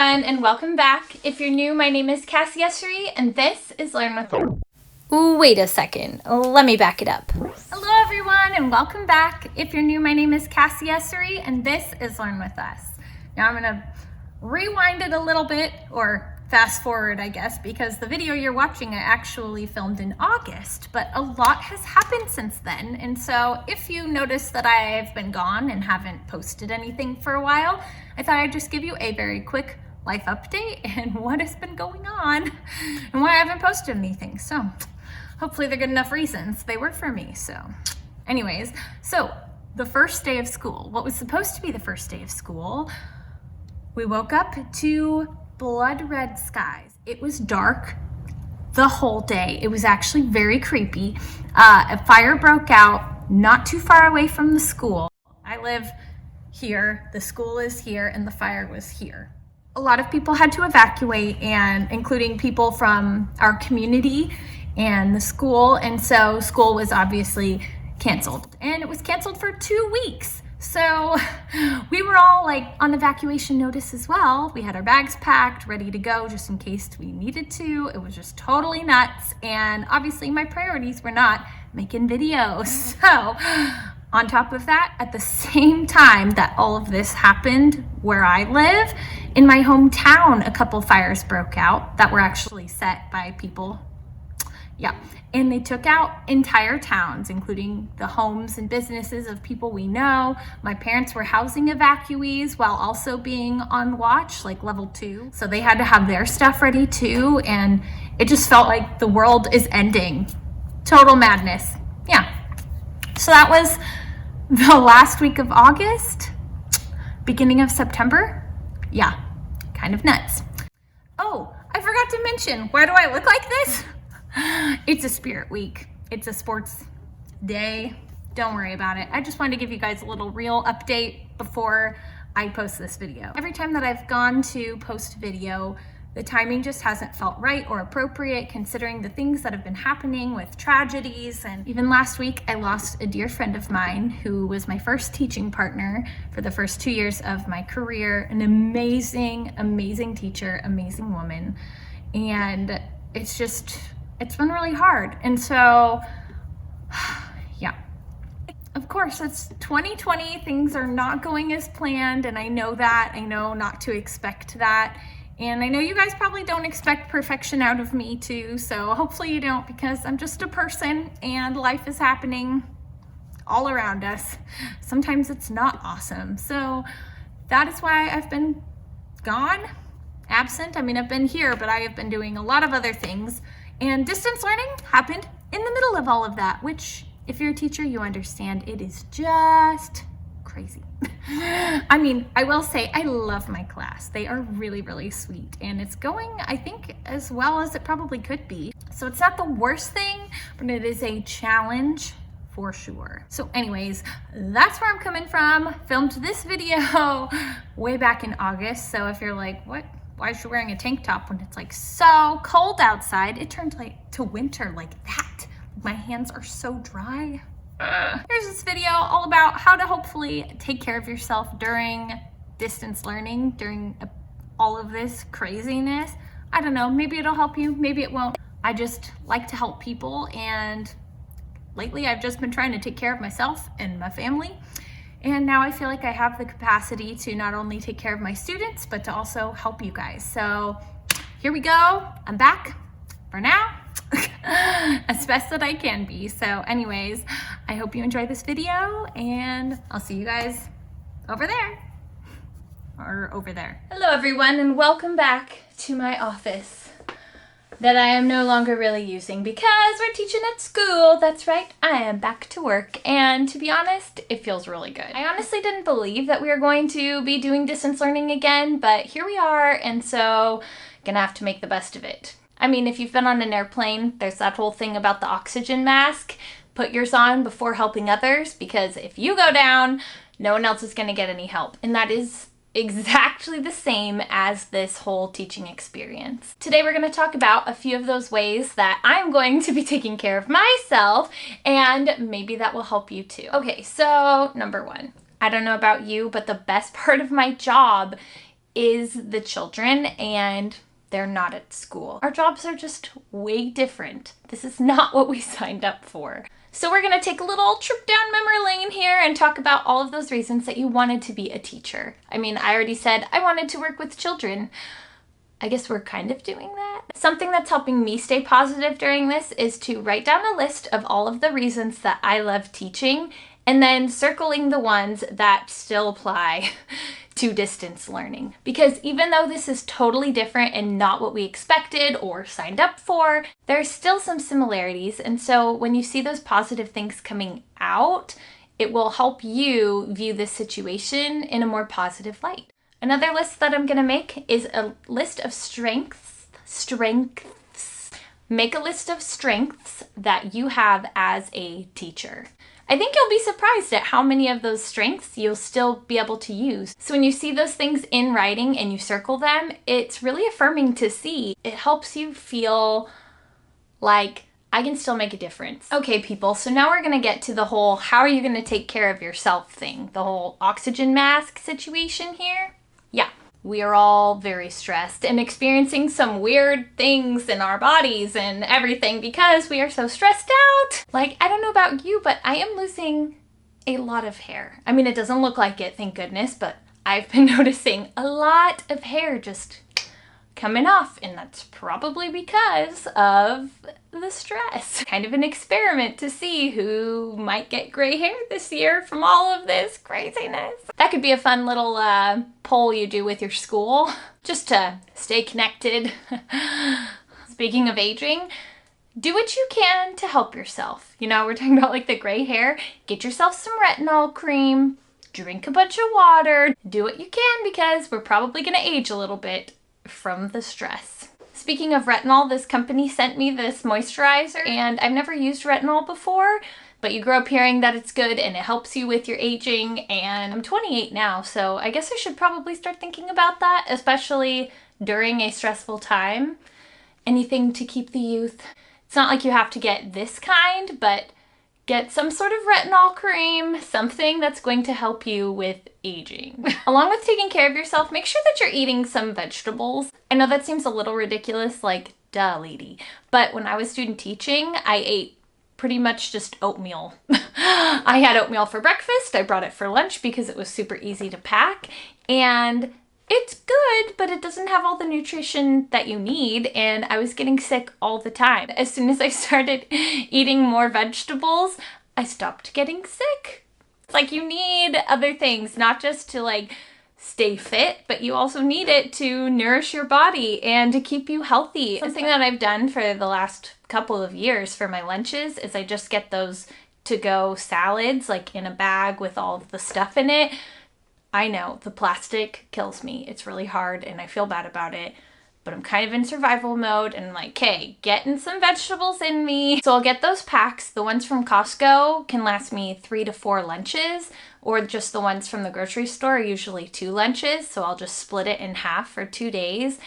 everyone, and welcome back. If you're new, my name is Cassie Essery, and this is Learn with Us. Wait a second, let me back it up. Hello everyone, and welcome back. If you're new, my name is Cassie Essery, and this is Learn with Us. Now I'm gonna rewind it a little bit, or fast forward, I guess, because the video you're watching I actually filmed in August, but a lot has happened since then. And so if you notice that I've been gone and haven't posted anything for a while, I thought I'd just give you a very quick life update and what has been going on and why I haven't posted anything. So hopefully they're good enough reasons. They work for me. So anyways, so the first day of school, what was supposed to be the first day of school, we woke up to blood red skies. It was dark the whole day. It was actually very creepy. A fire broke out not too far away from the school. I live here, the school is here, and the fire was here. A lot of people had to evacuate, and including people from our community and the school, and so school was obviously canceled, and it was canceled for 2 weeks. So we were all like on evacuation notice as well. We had our bags packed, ready to go just in case we needed to. It was just totally nuts. And obviously my priorities were not making videos. So on top of that, at the same time that all of this happened where I live, in my hometown, a couple fires broke out that were actually set by people. Yeah, and they took out entire towns, including the homes and businesses of people we know. My parents were housing evacuees while also being on watch, like level 2. So they had to have their stuff ready too, and it just felt like the world is ending. Total madness. Yeah. So that was the last week of August, beginning of September. Yeah, kind of nuts. Oh, I forgot to mention, why do I look like this? It's a spirit week. It's a sports day. Don't worry about it. I just wanted to give you guys a little real update before I post this video. Every time that I've gone to post video, the timing just hasn't felt right or appropriate considering the things that have been happening with tragedies. And even last week, I lost a dear friend of mine who was my first teaching partner for the first 2 years of my career. An amazing, amazing teacher, amazing woman. And it's been really hard. And so, yeah. Of course, it's 2020. Things are not going as planned, and I know that. I know not to expect that. And I know you guys probably don't expect perfection out of me too, so hopefully you don't, because I'm just a person and life is happening all around us. Sometimes it's not awesome. So that is why I've been gone, absent. I mean, I've been here, but I have been doing a lot of other things. And distance learning happened in the middle of all of that, which if you're a teacher, you understand it is just crazy. I mean, I will say I love my class. They are really, really sweet, and it's going, I think, as well as it probably could be. So it's not the worst thing, but it is a challenge for sure. So anyways, that's where I'm coming from. Filmed this video way back in August. So if you're like, what? Why is she wearing a tank top when it's like so cold outside? It turned like to winter like that. My hands are so dry. Here's this video all about how to hopefully take care of yourself during distance learning, during all of this craziness. I don't know, maybe it'll help you, maybe it won't. I just like to help people, and lately I've just been trying to take care of myself and my family. And now I feel like I have the capacity to not only take care of my students, but to also help you guys. So here we go. I'm back for now, as best that I can be. So anyways, I hope you enjoyed this video, and I'll see you guys over there, or over there. Hello everyone, and welcome back to my office that I am no longer really using because we're teaching at school. That's right, I am back to work, and to be honest, it feels really good. I honestly didn't believe that we were going to be doing distance learning again, but here we are, and so gonna have to make the best of it. I mean, if you've been on an airplane, there's that whole thing about the oxygen mask. Put yours on before helping others, because if you go down, no one else is gonna get any help, and that is exactly the same as this whole teaching experience. Today we're going to talk about a few of those ways that I'm going to be taking care of myself, and maybe that will help you too. Okay, so number one, I don't know about you, but the best part of my job is the children, and they're not at school. Our jobs are just way different. This is not what we signed up for. So we're gonna take a little trip down memory lane here and talk about all of those reasons that you wanted to be a teacher. I mean, I already said I wanted to work with children. I guess we're kind of doing that. Something that's helping me stay positive during this is to write down a list of all of the reasons that I love teaching, and then circling the ones that still apply to distance learning. Because even though this is totally different and not what we expected or signed up for, there's still some similarities. And so when you see those positive things coming out, it will help you view this situation in a more positive light. Another list that I'm gonna make is a list of strengths. Make a list of strengths that you have as a teacher. I think you'll be surprised at how many of those strengths you'll still be able to use. So when you see those things in writing and you circle them, it's really affirming to see. It helps you feel like I can still make a difference. Okay, people, so now we're gonna get to the whole how are you gonna take care of yourself thing, the whole oxygen mask situation here. Yeah, we are all very stressed and experiencing some weird things in our bodies and everything because we are so stressed out. Like, I don't know about you, but I am losing a lot of hair. I mean, it doesn't look like it, thank goodness, but I've been noticing a lot of hair just coming off, and that's probably because of the stress. Kind of an experiment to see who might get gray hair this year from all of this craziness. That could be a fun little poll you do with your school, just to stay connected. Speaking of aging, do what you can to help yourself. You know, we're talking about like the gray hair. Get yourself some retinol cream, drink a bunch of water, do what you can because we're probably gonna age a little bit from the stress. Speaking of retinol, this company sent me this moisturizer, and I've never used retinol before, but you grow up hearing that it's good and it helps you with your aging, and I'm 28 now, so I guess I should probably start thinking about that, especially during a stressful time. Anything to keep the youth. It's not like you have to get this kind, but get some sort of retinol cream, something that's going to help you with aging. Along with taking care of yourself, make sure that you're eating some vegetables. I know that seems a little ridiculous, like, duh, lady. But when I was student teaching, I ate pretty much just oatmeal. I had oatmeal for breakfast, I brought it for lunch because it was super easy to pack, and it's good, but it doesn't have all the nutrition that you need, and I was getting sick all the time. As soon as I started eating more vegetables, I stopped getting sick. It's like you need other things, not just to like stay fit, but you also need it to nourish your body and to keep you healthy. Something that I've done for the last couple of years for my lunches is I just get those to-go salads like in a bag with all of the stuff in it. I know, the plastic kills me. It's really hard and I feel bad about it, but I'm kind of in survival mode and I'm like, hey, getting some vegetables in me. So I'll get those packs. The ones from Costco can last me 3 to 4 lunches, or just the ones from the grocery store are usually 2 lunches. So I'll just split it in half for 2 days.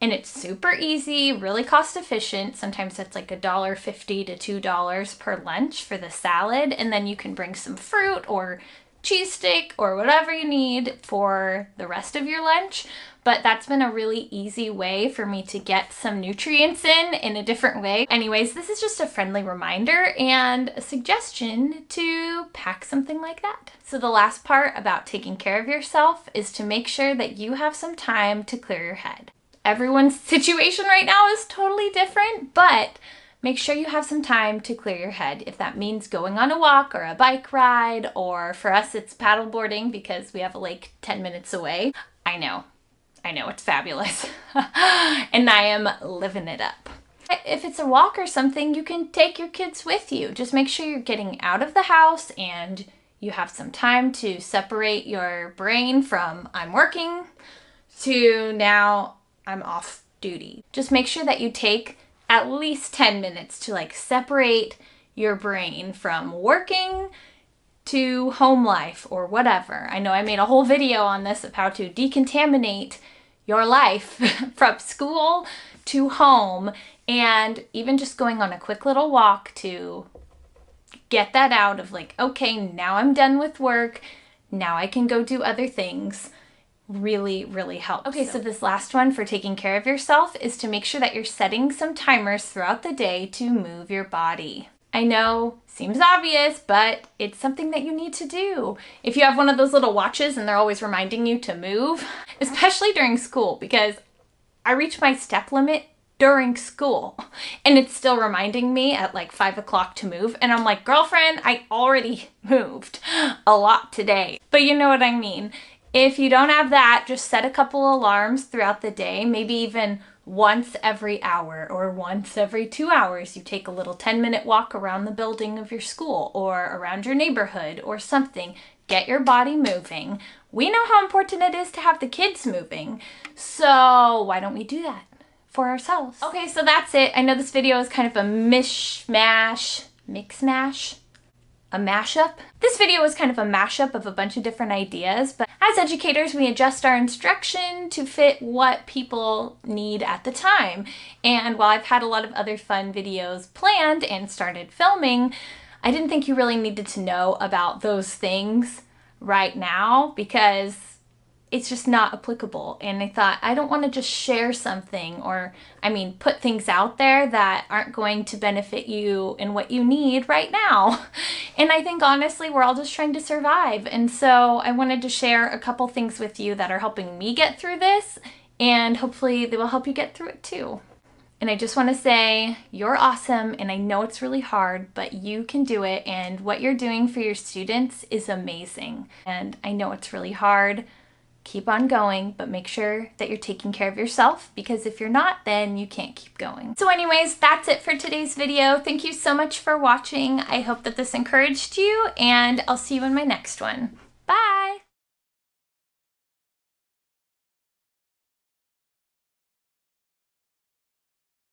And it's super easy, really cost efficient. Sometimes it's like $1.50 to $2 per lunch for the salad. And then you can bring some fruit or cheese stick or whatever you need for the rest of your lunch. But that's been a really easy way for me to get some nutrients in a different way. Anyways, this is just a friendly reminder and a suggestion to pack something like that. So the last part about taking care of yourself is to make sure that you have some time to clear your head. Everyone's situation right now is totally different, but make sure you have some time to clear your head. If that means going on a walk or a bike ride, or for us it's paddleboarding because we have a lake 10 minutes away. I know, it's fabulous. And I am living it up. If it's a walk or something, you can take your kids with you. Just make sure you're getting out of the house and you have some time to separate your brain from I'm working to now I'm off duty. Just make sure that you take at least 10 minutes to like separate your brain from working to home life or whatever. I know I made a whole video on this of how to decontaminate your life from school to home, and even just going on a quick little walk to get that out of like, okay, now I'm done with work. Now I can go do other things. really, really helps. Okay, so this last one for taking care of yourself is to make sure that you're setting some timers throughout the day to move your body. I know, seems obvious, but it's something that you need to do. If you have one of those little watches and they're always reminding you to move, especially during school, because I reach my step limit during school and it's still reminding me at like 5 o'clock to move, and I'm like, girlfriend, I already moved a lot today. But you know what I mean. If you don't have that, just set a couple alarms throughout the day, maybe even once every hour or once every 2 hours. You take a little 10-minute walk around the building of your school or around your neighborhood or something. Get your body moving. We know how important it is to have the kids moving, so why don't we do that for ourselves? Okay, so that's it. I know this video is kind of a mix-mash, a mashup. This video was kind of a mashup of a bunch of different ideas, but as educators, we adjust our instruction to fit what people need at the time. And while I've had a lot of other fun videos planned and started filming, I didn't think you really needed to know about those things right now because it's just not applicable. And I thought, I don't want to just share something or, put things out there that aren't going to benefit you in what you need right now. And I think honestly, we're all just trying to survive. And so I wanted to share a couple things with you that are helping me get through this, and hopefully they will help you get through it too. And I just want to say, you're awesome, and I know it's really hard, but you can do it, and what you're doing for your students is amazing. And I know it's really hard. Keep on going, but make sure that you're taking care of yourself, because if you're not, then you can't keep going. So anyways, that's it for today's video. Thank you so much for watching. I hope that this encouraged you, and I'll see you in my next one. Bye!